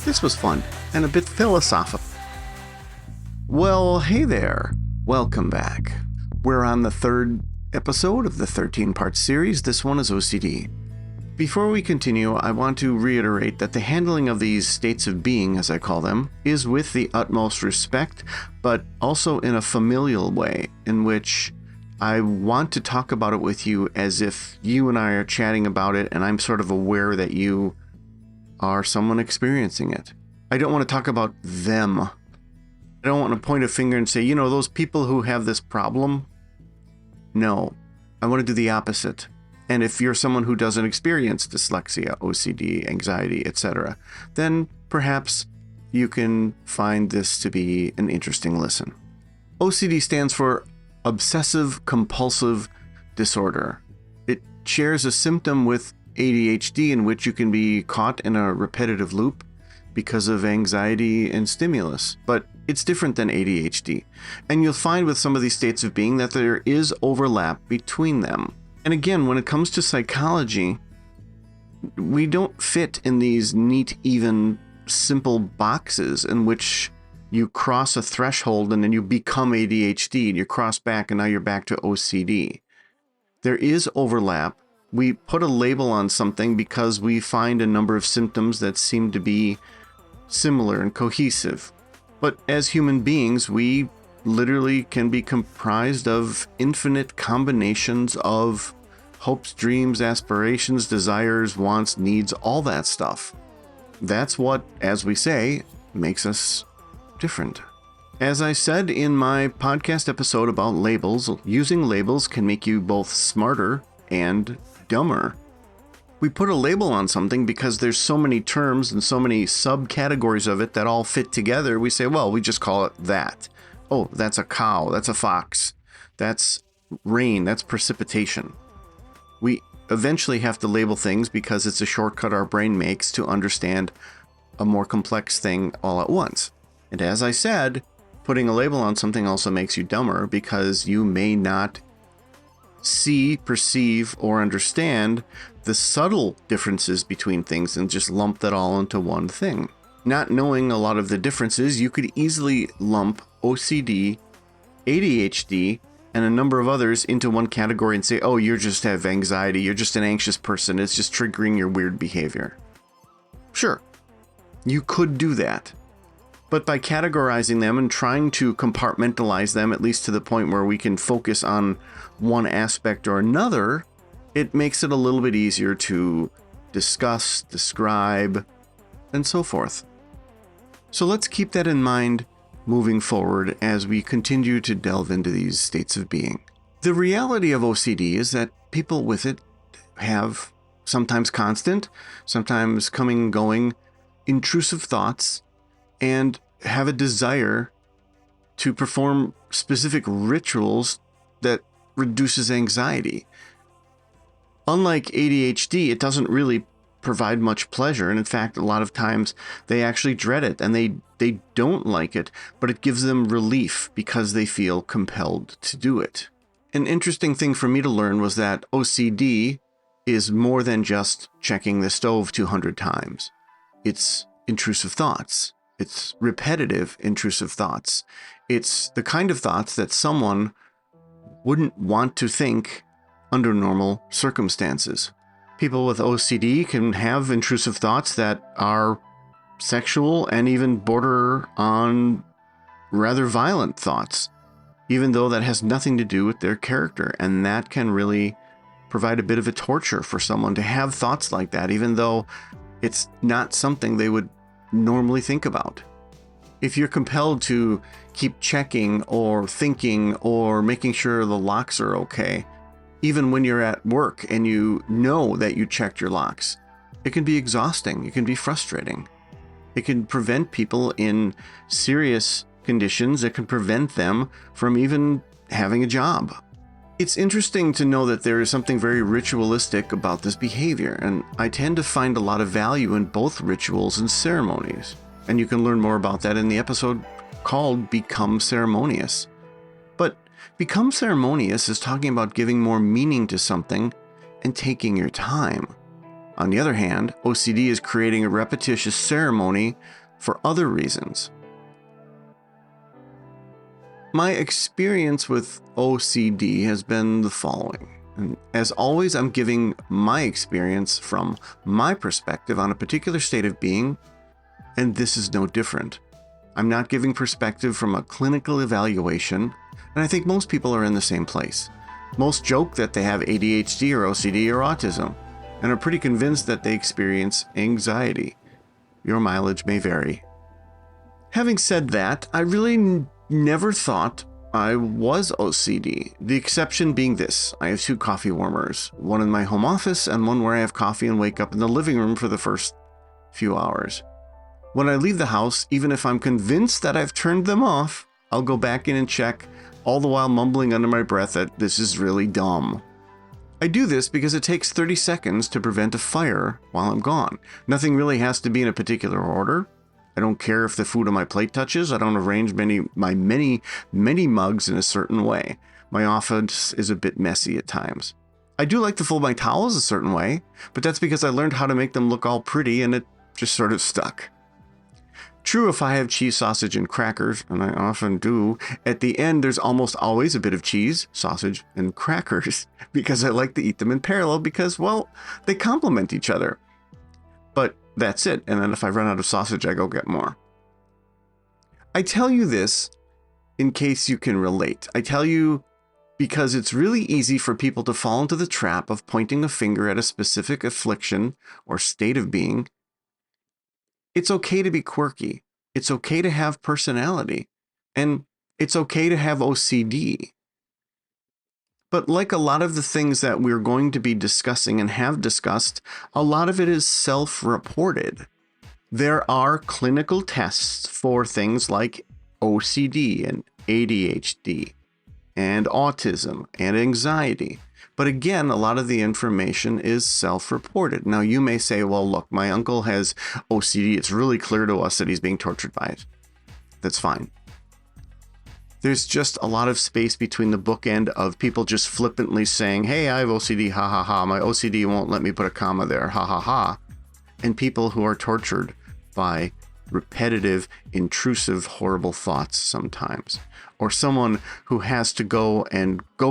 This was fun and a bit philosophical. Well, hey there. Welcome back. We're on the third episode of the 13-part series. This one is OCD. Before we continue, I want to reiterate that the handling of these states of being, as I call them, is with the utmost respect, but also in a familial way, in which I want to talk about it with you as if you and I are chatting about it, and I'm sort of aware that you are someone experiencing it. I don't want to talk about them. I don't want to point a finger and say, you know, those people who have this problem. No, I want to do the opposite. And if you're someone who doesn't experience dyslexia, OCD, anxiety, etc., then perhaps you can find this to be an interesting listen. OCD stands for obsessive-compulsive disorder. It shares a symptom with ADHD in which you can be caught in a repetitive loop because of anxiety and stimulus, but it's different than ADHD. And you'll find with some of these states of being that there is overlap between them. And again, when it comes to psychology, we don't fit in these neat, even, simple boxes in which you cross a threshold and then you become ADHD and you cross back and now you're back to OCD. There is overlap. We put a label on something because we find a number of symptoms that seem to be similar and cohesive. But as human beings, we literally can be comprised of infinite combinations of hopes, dreams, aspirations, desires, wants, needs, all that stuff. That's what, as we say, makes us different. As I said in my podcast episode about labels, using labels can make you both smarter and dumber. We put a label on something because there's so many terms and so many subcategories of it that all fit together. We say, well, we just call it that. Oh, that's a cow. That's a fox. That's rain. That's precipitation. We eventually have to label things because it's a shortcut our brain makes to understand a more complex thing all at once. And as I said, putting a label on something also makes you dumber because you may not see, perceive, or understand the subtle differences between things and just lump that all into one thing. Not knowing a lot of the differences, you could easily lump OCD, ADHD, and a number of others into one category and say, oh, you just have anxiety, you're just an anxious person, it's just triggering your weird behavior. Sure, you could do that. But by categorizing them and trying to compartmentalize them, at least to the point where we can focus on one aspect or another, it makes it a little bit easier to discuss, describe, and so forth. So let's keep that in mind moving forward as we continue to delve into these states of being. The reality of OCD is that people with it have sometimes constant, sometimes coming and going, intrusive thoughts, and have a desire to perform specific rituals that reduces anxiety. Unlike ADHD, it doesn't really provide much pleasure, and in fact, a lot of times they actually dread it, and they don't like it, but it gives them relief because they feel compelled to do it. An interesting thing for me to learn was that OCD is more than just checking the stove 200 times. It's intrusive thoughts. It's repetitive, intrusive thoughts. It's the kind of thoughts that someone wouldn't want to think under normal circumstances. People with OCD can have intrusive thoughts that are sexual and even border on rather violent thoughts, even though that has nothing to do with their character. And that can really provide a bit of a torture for someone to have thoughts like that, even though it's not something they would normally think about. If you're compelled to keep checking or thinking or making sure the locks are okay, even when you're at work and you know that you checked your locks, it can be exhausting. It can be frustrating. It can prevent people in serious conditions. It can prevent them from even having a job. It's interesting to know that there is something very ritualistic about this behavior, and I tend to find a lot of value in both rituals and ceremonies. And you can learn more about that in the episode called Become Ceremonious. But Become Ceremonious is talking about giving more meaning to something and taking your time. On the other hand, OCD is creating a repetitious ceremony for other reasons. My experience with OCD has been the following. And as always, I'm giving my experience from my perspective on a particular state of being, and this is no different. I'm not giving perspective from a clinical evaluation, and I think most people are in the same place. Most joke that they have ADHD or OCD or autism, and are pretty convinced that they experience anxiety. Your mileage may vary. Having said that, I really never thought I was OCD. The exception being this: I have 2 coffee warmers, one in my home office and one where I have coffee and wake up in the living room for the first few hours. When I leave the house, even if I'm convinced that I've turned them off, I'll go back in and check, all the while mumbling under my breath that this is really dumb. I do this because it takes 30 seconds to prevent a fire while I'm gone. Nothing really has to be in a particular order. I don't care if the food on my plate touches. I don't arrange my many mugs in a certain way. My office is a bit messy at times. I do like to fold my towels a certain way, but that's because I learned how to make them look all pretty and it just sort of stuck. True, if I have cheese, sausage, and crackers, and I often do, at the end there's almost always a bit of cheese, sausage, and crackers because I like to eat them in parallel because, well, they complement each other. But that's it, and then if I run out of sausage, I go get more. I tell you this in case you can relate. I tell you because it's really easy for people to fall into the trap of pointing a finger at a specific affliction or state of being. It's okay to be quirky. It's okay to have personality. And it's okay to have OCD. But like a lot of the things that we're going to be discussing and have discussed, a lot of it is self-reported. There are clinical tests for things like OCD and ADHD and autism and anxiety. But again, a lot of the information is self-reported. Now, you may say, well, look, my uncle has OCD. It's really clear to us that he's being tortured by it. That's fine. There's just a lot of space between the bookend of people just flippantly saying, hey, I have OCD, ha ha ha, my OCD won't let me put a comma there, ha ha ha, and people who are tortured by repetitive, intrusive, horrible thoughts sometimes, or someone who has to go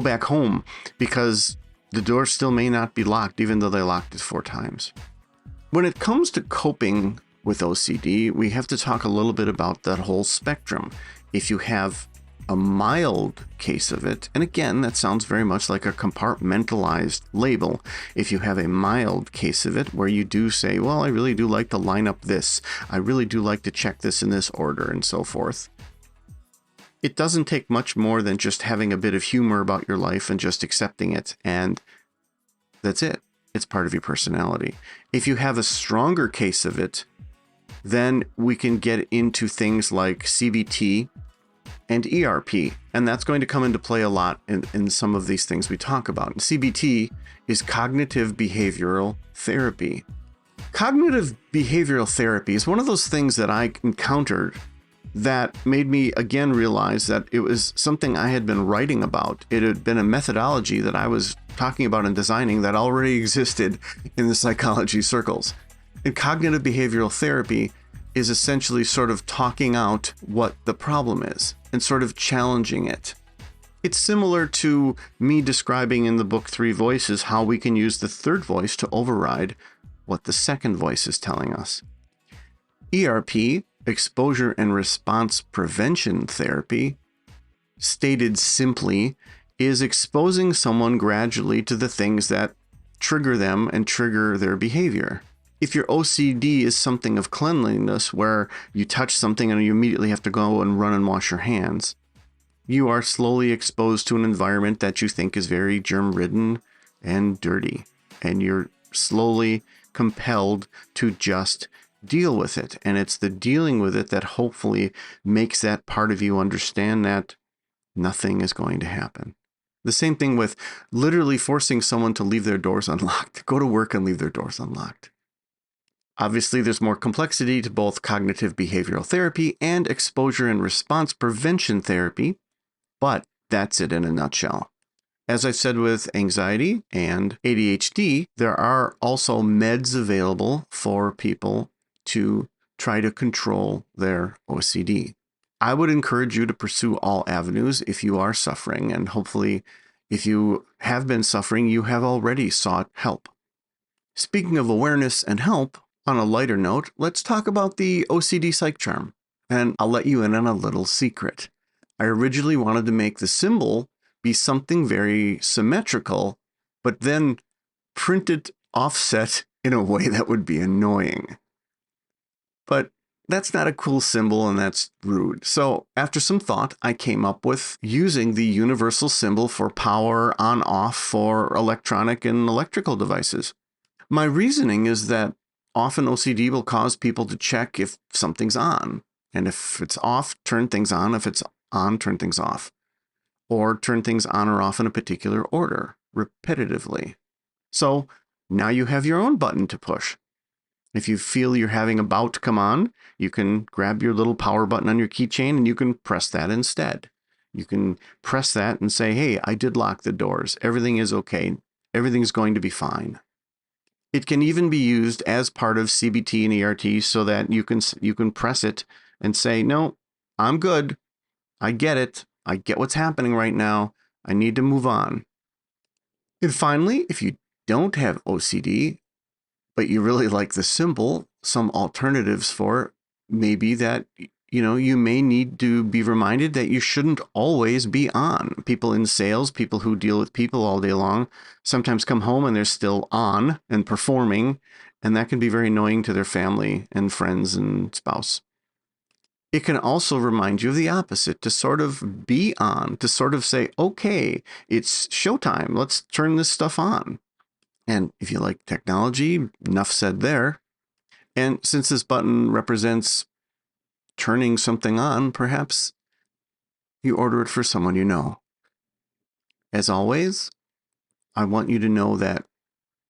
back home because the door still may not be locked, even though they locked it 4 times. When it comes to coping with OCD, we have to talk a little bit about that whole spectrum. If you have a mild case of it, and again, that sounds very much like a compartmentalized label. If you have a mild case of it where you do say, well, I really do like to line up this, I really do like to check this in this order, and so forth. It doesn't take much more than just having a bit of humor about your life and just accepting it, and that's it. It's part of your personality. If you have a stronger case of it, then we can get into things like CBT and ERP, and that's going to come into play a lot in some of these things we talk about. And CBT is cognitive behavioral therapy. Cognitive behavioral therapy is one of those things that I encountered that made me again realize that it was something I had been writing about. It had been a methodology that I was talking about and designing that already existed in the psychology circles. And cognitive behavioral therapy is essentially sort of talking out what the problem is and sort of challenging it. It's similar to me describing in the book 3 Voices how we can use the third voice to override what the second voice is telling us. ERP, exposure and response prevention therapy, stated simply, is exposing someone gradually to the things that trigger them and trigger their behavior. If your OCD is something of cleanliness, where you touch something and you immediately have to go and run and wash your hands, you are slowly exposed to an environment that you think is very germ-ridden and dirty, and you're slowly compelled to just deal with it. And it's the dealing with it that hopefully makes that part of you understand that nothing is going to happen. The same thing with literally forcing someone to leave their doors unlocked, go to work and leave their doors unlocked. Obviously, there's more complexity to both cognitive behavioral therapy and exposure and response prevention therapy, but that's it in a nutshell. As I've said with anxiety and ADHD, there are also meds available for people to try to control their OCD. I would encourage you to pursue all avenues if you are suffering, and hopefully, if you have been suffering, you have already sought help. Speaking of awareness and help, on a lighter note, let's talk about the OCD psych charm. And I'll let you in on a little secret. I originally wanted to make the symbol be something very symmetrical, but then print it offset in a way that would be annoying. But that's not a cool symbol, and that's rude. So after some thought, I came up with using the universal symbol for power on-off for electronic and electrical devices. My reasoning is that often OCD will cause people to check if something's on. And if it's off, turn things on. If it's on, turn things off. Or turn things on or off in a particular order, repetitively. So now you have your own button to push. If you feel you're having a bout come on, you can grab your little power button on your keychain and you can press that instead. You can press that and say, hey, I did lock the doors. Everything is okay. Everything's going to be fine. It can even be used as part of CBT and ERT so that you can press it and say, no, I'm good. I get it. I get what's happening right now. I need to move on. And finally, if you don't have OCD, but you really like the symbol, some alternatives for it may be that, you may need to be reminded that you shouldn't always be on. People in sales, people who deal with people all day long, sometimes come home and they're still on and performing, and that can be very annoying to their family and friends and spouse. It can also remind you of the opposite, to sort of be on, to sort of say, okay, it's showtime. Let's turn this stuff on. And if you like technology, enough said there. And since this button represents turning something on, perhaps you order it for someone you know. As always, I want you to know that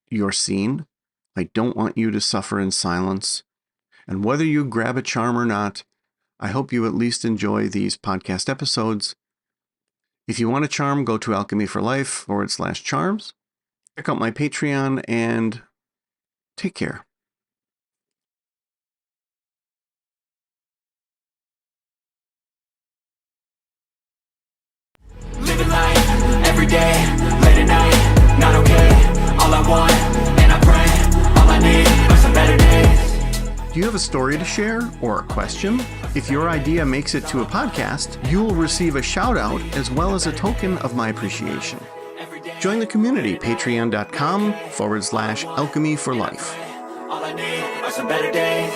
you're seen. I don't want you to suffer in silence. And whether you grab a charm or not, I hope you at least enjoy these podcast episodes. If you want a charm, go to alchemy4life/charms. Check out my Patreon and take care. Living life, every day, late at night, not okay. All I want, and I pray, all I need are some better days. Do you have a story to share or a question? If your idea makes it to a podcast, you will receive a shout out as well as a token of my appreciation. Join the community, patreon.com/alchemy for life. All I need are some better days.